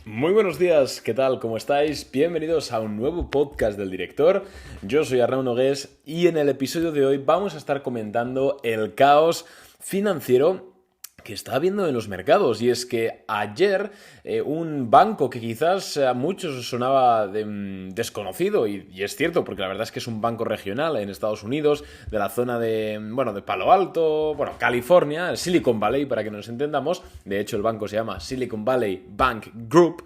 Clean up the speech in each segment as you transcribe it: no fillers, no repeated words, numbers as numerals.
Muy buenos días, ¿qué tal? ¿Cómo estáis? Bienvenidos a un nuevo podcast del director. Yo soy Arnau Nogués y en el episodio de hoy vamos a estar comentando el caos financiero que está habiendo en los mercados. Y es que ayer un banco que quizás a muchos os sonaba desconocido, y es cierto, porque la verdad es que es un banco regional en Estados Unidos, de la zona de Palo Alto, California, el Silicon Valley, para que nos entendamos. De hecho, el banco se llama Silicon Valley Bank Group.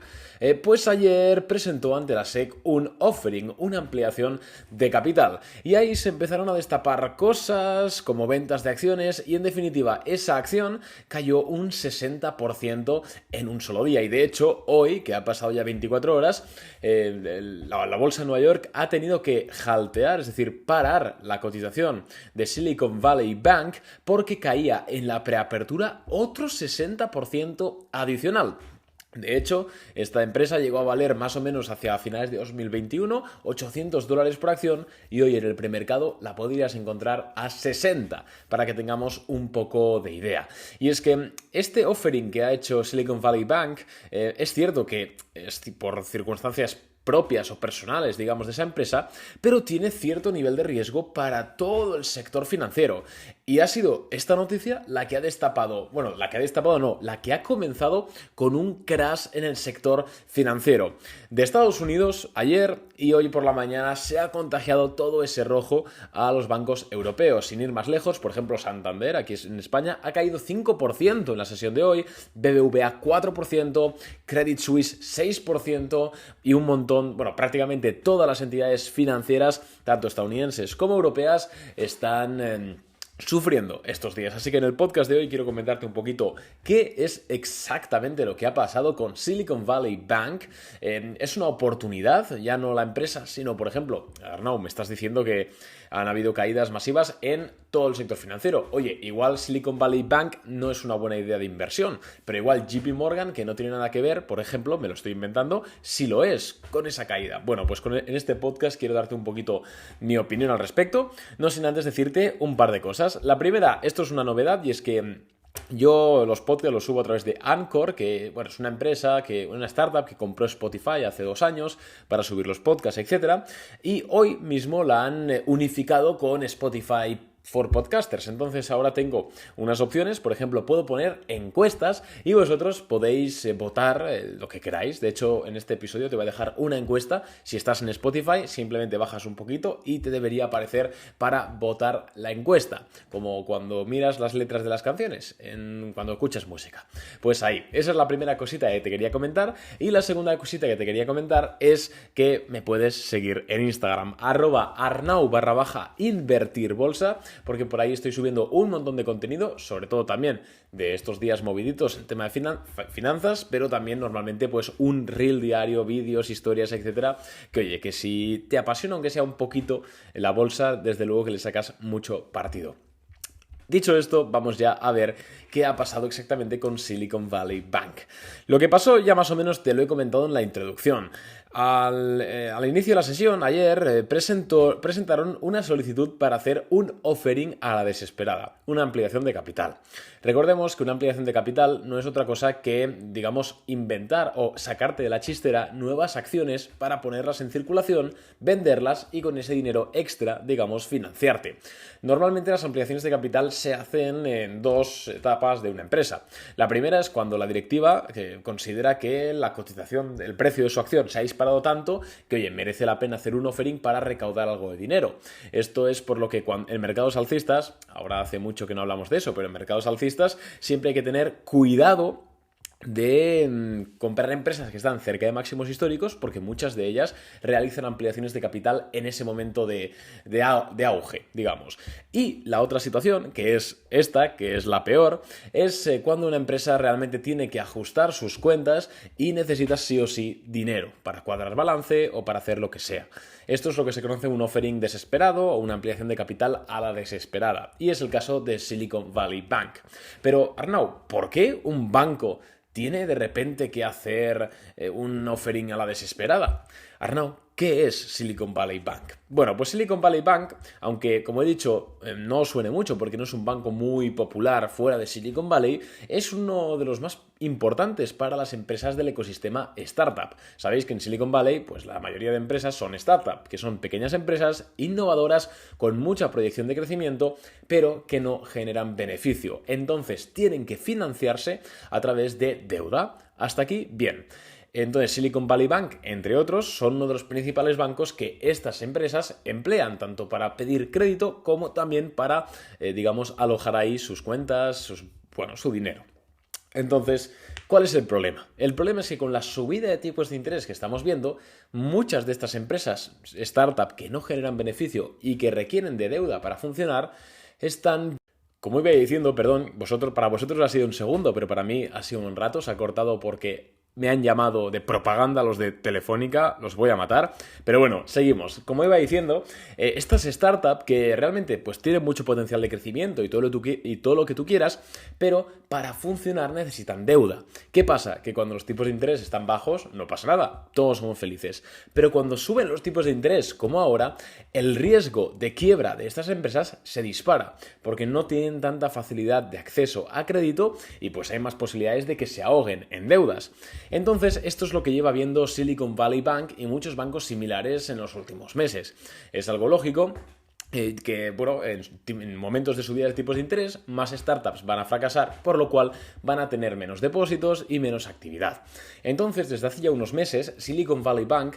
Pues ayer presentó ante la SEC un offering, una ampliación de capital. Y ahí se empezaron a destapar cosas como ventas de acciones y en definitiva esa acción cayó un 60% en un solo día. Y de hecho hoy, que ha pasado ya 24 horas, la bolsa de Nueva York ha tenido que haltear, es decir, parar la cotización de Silicon Valley Bank porque caía en la preapertura otro 60% adicional. De hecho, esta empresa llegó a valer más o menos hacia finales de 2021 $800 por acción y hoy en el premercado la podrías encontrar a 60 para que tengamos un poco de idea. Y es que este offering que ha hecho Silicon Valley Bank es cierto que es por circunstancias propias o personales, digamos, de esa empresa, pero tiene cierto nivel de riesgo para todo el sector financiero. Y ha sido esta noticia la que ha comenzado con un crash en el sector financiero de Estados Unidos ayer, y hoy por la mañana se ha contagiado todo ese rojo a los bancos europeos. Sin ir más lejos, por ejemplo, Santander, aquí en España, ha caído 5% en la sesión de hoy, BBVA 4%, Credit Suisse 6% y un montón, prácticamente todas las entidades financieras, tanto estadounidenses como europeas, están sufriendo estos días. Así que en el podcast de hoy quiero comentarte un poquito qué es exactamente lo que ha pasado con Silicon Valley Bank. Es una oportunidad, ya no la empresa, sino, por ejemplo, Arnau, me estás diciendo que han habido caídas masivas en todo el sector financiero. Oye, igual Silicon Valley Bank no es una buena idea de inversión, pero igual JP Morgan, que no tiene nada que ver, por ejemplo, me lo estoy inventando, sí lo es con esa caída. Bueno, pues en este podcast quiero darte un poquito mi opinión al respecto, no sin antes decirte un par de cosas. La primera, esto es una novedad, y es que yo los podcasts los subo a través de Anchor, que es una empresa, una startup que compró Spotify hace 2 años para subir los podcasts, etc. Y hoy mismo la han unificado con Spotify for Podcasters. Entonces ahora tengo unas opciones, por ejemplo, puedo poner encuestas y vosotros podéis votar lo que queráis. De hecho, en este episodio te voy a dejar una encuesta. Si estás en Spotify, simplemente bajas un poquito y te debería aparecer para votar la encuesta, como cuando miras las letras de las canciones, cuando escuchas música. Pues ahí, esa es la primera cosita que te quería comentar. Y la segunda cosita que te quería comentar es que me puedes seguir en Instagram, @arnau_invertirbolsa, porque por ahí estoy subiendo un montón de contenido, sobre todo también de estos días moviditos en tema de finanzas, pero también normalmente pues un reel diario, vídeos, historias, etcétera, que oye, que si te apasiona aunque sea un poquito la bolsa, desde luego que le sacas mucho partido. Dicho esto, vamos ya a ver qué ha pasado exactamente con Silicon Valley Bank. Lo que pasó ya más o menos te lo he comentado en la introducción. Al inicio de la sesión, ayer, presentaron una solicitud para hacer un offering a la desesperada, una ampliación de capital. Recordemos que una ampliación de capital no es otra cosa que, digamos, inventar o sacarte de la chistera nuevas acciones para ponerlas en circulación, venderlas y con ese dinero extra, digamos, financiarte. Normalmente las ampliaciones de capital se hacen en 2 etapas de una empresa. La primera es cuando la directiva considera que la cotización, el precio de su acción se ha disparado tanto que, oye, merece la pena hacer un offering para recaudar algo de dinero. Esto es por lo que en mercados alcistas, ahora hace mucho que no hablamos de eso, pero en mercados alcistas siempre hay que tener cuidado de comprar empresas que están cerca de máximos históricos, porque muchas de ellas realizan ampliaciones de capital en ese momento de auge, digamos. Y la otra situación, que es esta, que es la peor, es cuando una empresa realmente tiene que ajustar sus cuentas y necesita sí o sí dinero para cuadrar balance o para hacer lo que sea. Esto es lo que se conoce un offering desesperado o una ampliación de capital a la desesperada, y es el caso de Silicon Valley Bank. Pero, Arnau, ¿por qué un banco tiene de repente que hacer un offering a la desesperada? Arnau, ¿Qué es Silicon Valley Bank? Bueno, pues Silicon Valley Bank, aunque como he dicho no os suene mucho porque no es un banco muy popular fuera de Silicon Valley, es uno de los más importantes para las empresas del ecosistema startup. Sabéis que en Silicon Valley pues la mayoría de empresas son startup, que son pequeñas empresas innovadoras con mucha proyección de crecimiento, pero que no generan beneficio. Entonces tienen que financiarse a través de deuda. Hasta aquí, bien. Entonces, Silicon Valley Bank, entre otros, son uno de los principales bancos que estas empresas emplean, tanto para pedir crédito como también para, alojar ahí sus cuentas, su dinero. Entonces, ¿cuál es el problema? El problema es que con la subida de tipos de interés que estamos viendo, muchas de estas empresas, startup que no generan beneficio y que requieren de deuda para funcionar, están... Como iba diciendo, perdón, para vosotros ha sido un segundo, pero para mí ha sido un rato, se ha cortado porque me han llamado de propaganda los de Telefónica, los voy a matar. Pero bueno, seguimos. Como iba diciendo, estas startups que realmente pues tienen mucho potencial de crecimiento y todo lo que tú quieras, pero para funcionar necesitan deuda. ¿Qué pasa? Que cuando los tipos de interés están bajos, no pasa nada, todos somos felices. Pero cuando suben los tipos de interés, como ahora, el riesgo de quiebra de estas empresas se dispara, porque no tienen tanta facilidad de acceso a crédito y pues hay más posibilidades de que se ahoguen en deudas. Entonces, esto es lo que lleva viendo Silicon Valley Bank y muchos bancos similares en los últimos meses. Es algo lógico. En momentos de subida de tipos de interés, más startups van a fracasar, por lo cual van a tener menos depósitos y menos actividad. Entonces, desde hace ya unos meses, Silicon Valley Bank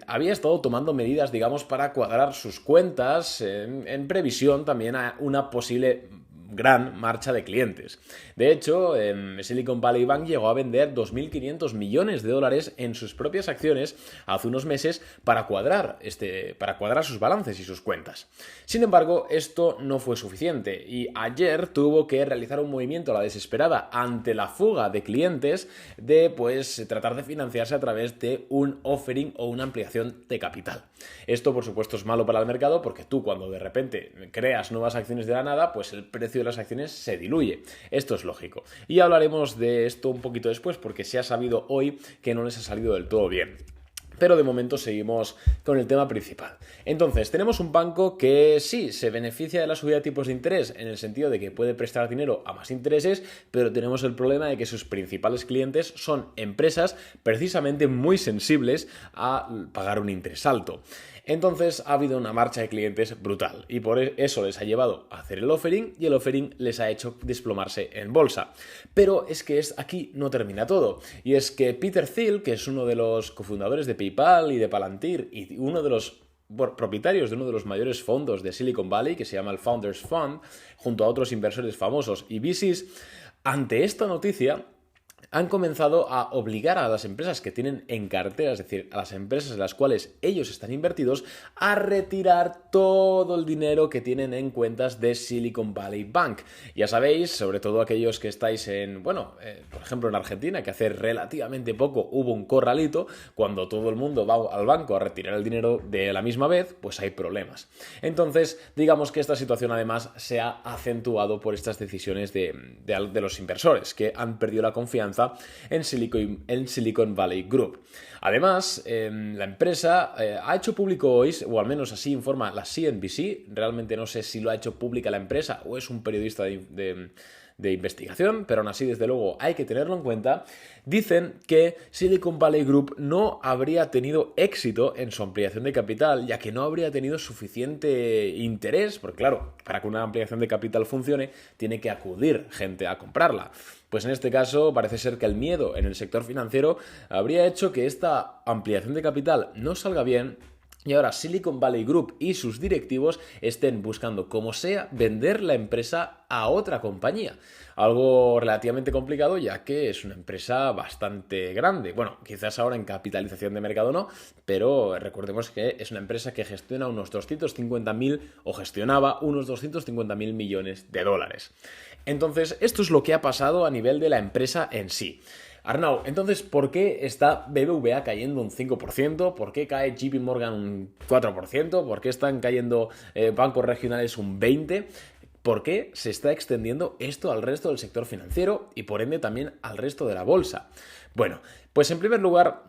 había estado tomando medidas, para cuadrar sus cuentas en previsión también a una posible gran marcha de clientes. De hecho, Silicon Valley Bank llegó a vender 2.500 millones de dólares en sus propias acciones hace unos meses para cuadrar sus balances y sus cuentas. Sin embargo, esto no fue suficiente y ayer tuvo que realizar un movimiento a la desesperada ante la fuga de clientes de tratar de financiarse a través de un offering o una ampliación de capital. Esto, por supuesto, es malo para el mercado porque tú cuando de repente creas nuevas acciones de la nada, pues el precio de las acciones se diluye. Esto es lógico. Y hablaremos de esto un poquito después porque se ha sabido hoy que no les ha salido del todo bien. Pero de momento seguimos con el tema principal. Entonces, tenemos un banco que sí, se beneficia de la subida de tipos de interés en el sentido de que puede prestar dinero a más intereses, pero tenemos el problema de que sus principales clientes son empresas precisamente muy sensibles a pagar un interés alto. Entonces ha habido una marcha de clientes brutal y por eso les ha llevado a hacer el offering y el offering les ha hecho desplomarse en bolsa. Pero es que aquí no termina todo y es que Peter Thiel, que es uno de los cofundadores de PayPal y de Palantir y uno de los propietarios de uno de los mayores fondos de Silicon Valley, que se llama el Founders Fund, junto a otros inversores famosos y VCs, ante esta noticia han comenzado a obligar a las empresas que tienen en cartera, es decir, a las empresas en las cuales ellos están invertidos, a retirar todo el dinero que tienen en cuentas de Silicon Valley Bank. Ya sabéis, sobre todo aquellos que estáis por ejemplo en Argentina, que hace relativamente poco hubo un corralito, cuando todo el mundo va al banco a retirar el dinero de la misma vez, pues hay problemas. Entonces, digamos que esta situación además se ha acentuado por estas decisiones de los inversores, que han perdido la confianza en Silicon Valley Group. Además, la empresa ha hecho público hoy, o al menos así informa la CNBC, realmente no sé si lo ha hecho pública la empresa o es un periodista de investigación, pero aún así, desde luego, hay que tenerlo en cuenta. Dicen que Silicon Valley Group no habría tenido éxito en su ampliación de capital, ya que no habría tenido suficiente interés, porque claro, para que una ampliación de capital funcione, tiene que acudir gente a comprarla. Pues en este caso parece ser que el miedo en el sector financiero habría hecho que esta ampliación de capital no salga bien. Y ahora Silicon Valley Group y sus directivos estén buscando, como sea, vender la empresa a otra compañía. Algo relativamente complicado ya que es una empresa bastante grande. Bueno, quizás ahora en capitalización de mercado no, pero recordemos que es una empresa que gestiona unos 250.000 o gestionaba unos 250.000 millones de dólares. Entonces, esto es lo que ha pasado a nivel de la empresa en sí. Arnau, entonces, ¿por qué está BBVA cayendo un 5%? ¿Por qué cae JP Morgan un 4%? ¿Por qué están cayendo bancos regionales un 20%? ¿Por qué se está extendiendo esto al resto del sector financiero y por ende también al resto de la bolsa? Bueno, pues en primer lugar,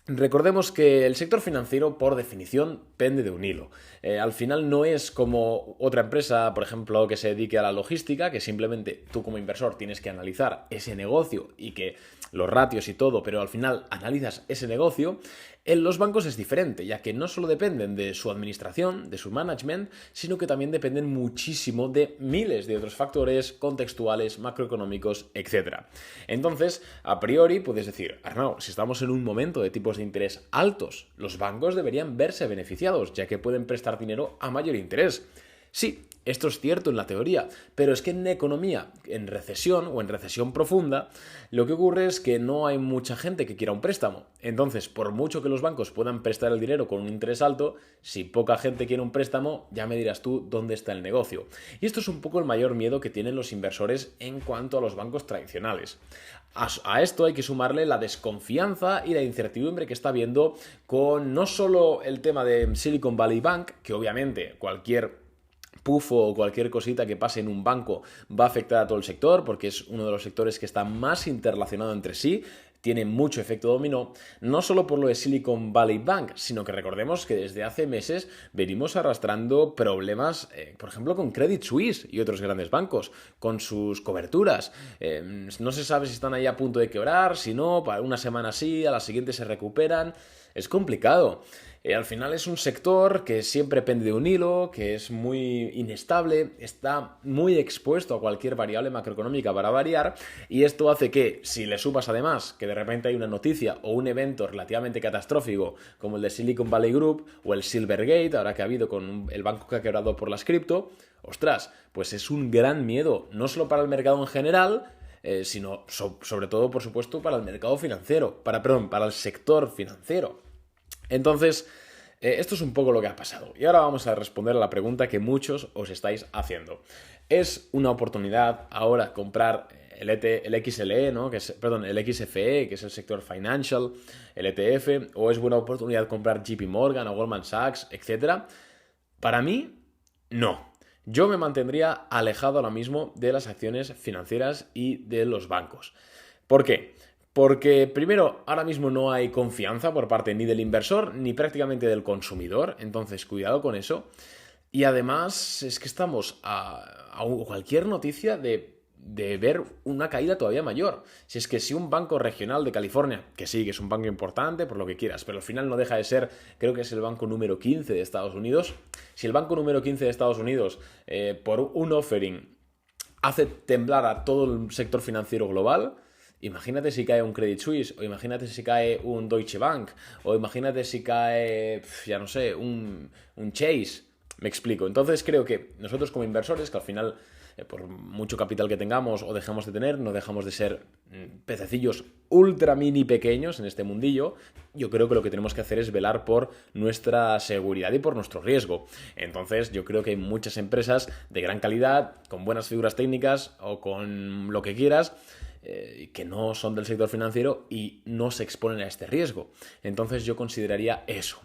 Recordemos que el sector financiero, por definición, pende de un hilo. Al final no es como otra empresa, por ejemplo, que se dedique a la logística, que simplemente tú como inversor tienes que analizar ese negocio y que los ratios y todo, pero al final analizas ese negocio. En los bancos es diferente, ya que no solo dependen de su administración, de su management, sino que también dependen muchísimo de miles de otros factores contextuales, macroeconómicos, etc. Entonces, a priori, puedes decir, Arnau, si estamos en un momento de tipos de interés altos, los bancos deberían verse beneficiados, ya que pueden prestar dinero a mayor interés. Sí, esto es cierto en la teoría, pero es que en economía, en recesión o en recesión profunda, lo que ocurre es que no hay mucha gente que quiera un préstamo. Entonces, por mucho que los bancos puedan prestar el dinero con un interés alto, si poca gente quiere un préstamo, ya me dirás tú dónde está el negocio. Y esto es un poco el mayor miedo que tienen los inversores en cuanto a los bancos tradicionales. A esto hay que sumarle la desconfianza y la incertidumbre que está habiendo con no solo el tema de Silicon Valley Bank, que obviamente cualquier pufo o cualquier cosita que pase en un banco va a afectar a todo el sector porque es uno de los sectores que está más interrelacionado entre sí, tiene mucho efecto dominó, no solo por lo de Silicon Valley Bank, sino que recordemos que desde hace meses venimos arrastrando problemas, por ejemplo, con Credit Suisse y otros grandes bancos, con sus coberturas. No se sabe si están ahí a punto de quebrar, si no, para una semana sí, a la siguiente se recuperan. Es complicado. Al final es un sector que siempre pende de un hilo, que es muy inestable, está muy expuesto a cualquier variable macroeconómica para variar, y esto hace que, si le sumas además que de repente hay una noticia o un evento relativamente catastrófico como el de Silicon Valley Group o el Silvergate, ahora que ha habido con el banco que ha quebrado por las cripto, ostras, pues es un gran miedo, no solo para el mercado en general, sino sobre todo, por supuesto, para el mercado financiero, para el sector financiero. Entonces, esto es un poco lo que ha pasado. Y ahora vamos a responder a la pregunta que muchos os estáis haciendo. ¿Es una oportunidad ahora comprar el XLE, ¿no? el XFE, que es el sector financial, el ETF, o es buena oportunidad comprar JP Morgan o Goldman Sachs, etcétera? Para mí, no. Yo me mantendría alejado ahora mismo de las acciones financieras y de los bancos. ¿Por qué? Porque primero, ahora mismo no hay confianza por parte ni del inversor ni prácticamente del consumidor, entonces cuidado con eso. Y además es que estamos a cualquier noticia de ver una caída todavía mayor. Si es que si un banco regional de California, que sí, que es un banco importante, por lo que quieras, pero al final no deja de ser, creo que es el banco número 15 de Estados Unidos, si el banco número 15 de Estados Unidos, por un offering, hace temblar a todo el sector financiero global, imagínate si cae un Credit Suisse, o imagínate si cae un Deutsche Bank, o imagínate si cae, ya no sé, un Chase. Me explico. Entonces creo que nosotros como inversores, que al final, por mucho capital que tengamos o dejamos de tener, no dejamos de ser pececillos ultra mini pequeños en este mundillo, yo creo que lo que tenemos que hacer es velar por nuestra seguridad y por nuestro riesgo. Entonces yo creo que hay muchas empresas de gran calidad, con buenas figuras técnicas o con lo que quieras, que no son del sector financiero y no se exponen a este riesgo. Entonces yo consideraría eso.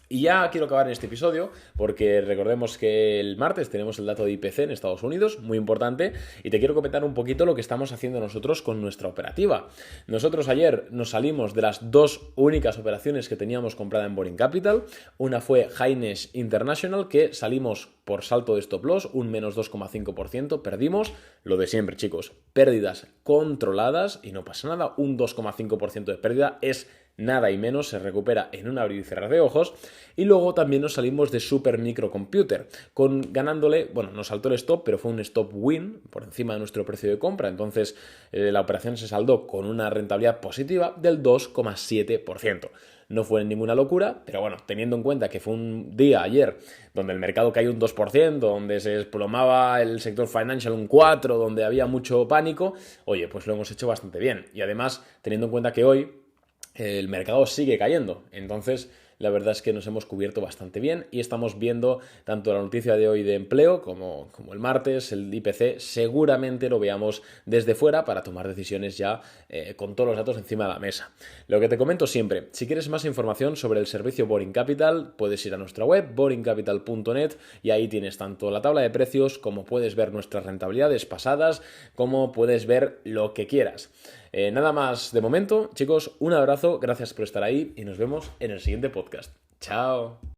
Y ya quiero acabar en este episodio porque recordemos que el martes tenemos el dato de IPC en Estados Unidos, muy importante, y te quiero comentar un poquito lo que estamos haciendo nosotros con nuestra operativa. Nosotros ayer nos salimos de las dos únicas operaciones que teníamos comprada en Boring Capital. Una fue Hines International, que salimos por salto de stop loss, un menos 2,5%, perdimos lo de siempre, chicos, pérdidas controladas y no pasa nada, un 2,5% de pérdida es nada y menos, se recupera en un abrir y cerrar de ojos. Y luego también nos salimos de Super Microcomputer, ganándole, bueno, nos saltó el stop, pero fue un stop win por encima de nuestro precio de compra, entonces la operación se saldó con una rentabilidad positiva del 2,7%. No fue ninguna locura, pero bueno, teniendo en cuenta que fue un día ayer donde el mercado cayó un 2%, donde se desplomaba el sector financial un 4%, donde había mucho pánico, oye, pues lo hemos hecho bastante bien. Y además, teniendo en cuenta que hoy el mercado sigue cayendo, entonces la verdad es que nos hemos cubierto bastante bien y estamos viendo tanto la noticia de hoy de empleo como el martes, el IPC, seguramente lo veamos desde fuera para tomar decisiones ya con todos los datos encima de la mesa. Lo que te comento siempre, si quieres más información sobre el servicio Boring Capital, puedes ir a nuestra web, boringcapital.net, y ahí tienes tanto la tabla de precios como puedes ver nuestras rentabilidades pasadas, como puedes ver lo que quieras. Nada más de momento, chicos, un abrazo, gracias por estar ahí y nos vemos en el siguiente podcast. Chao.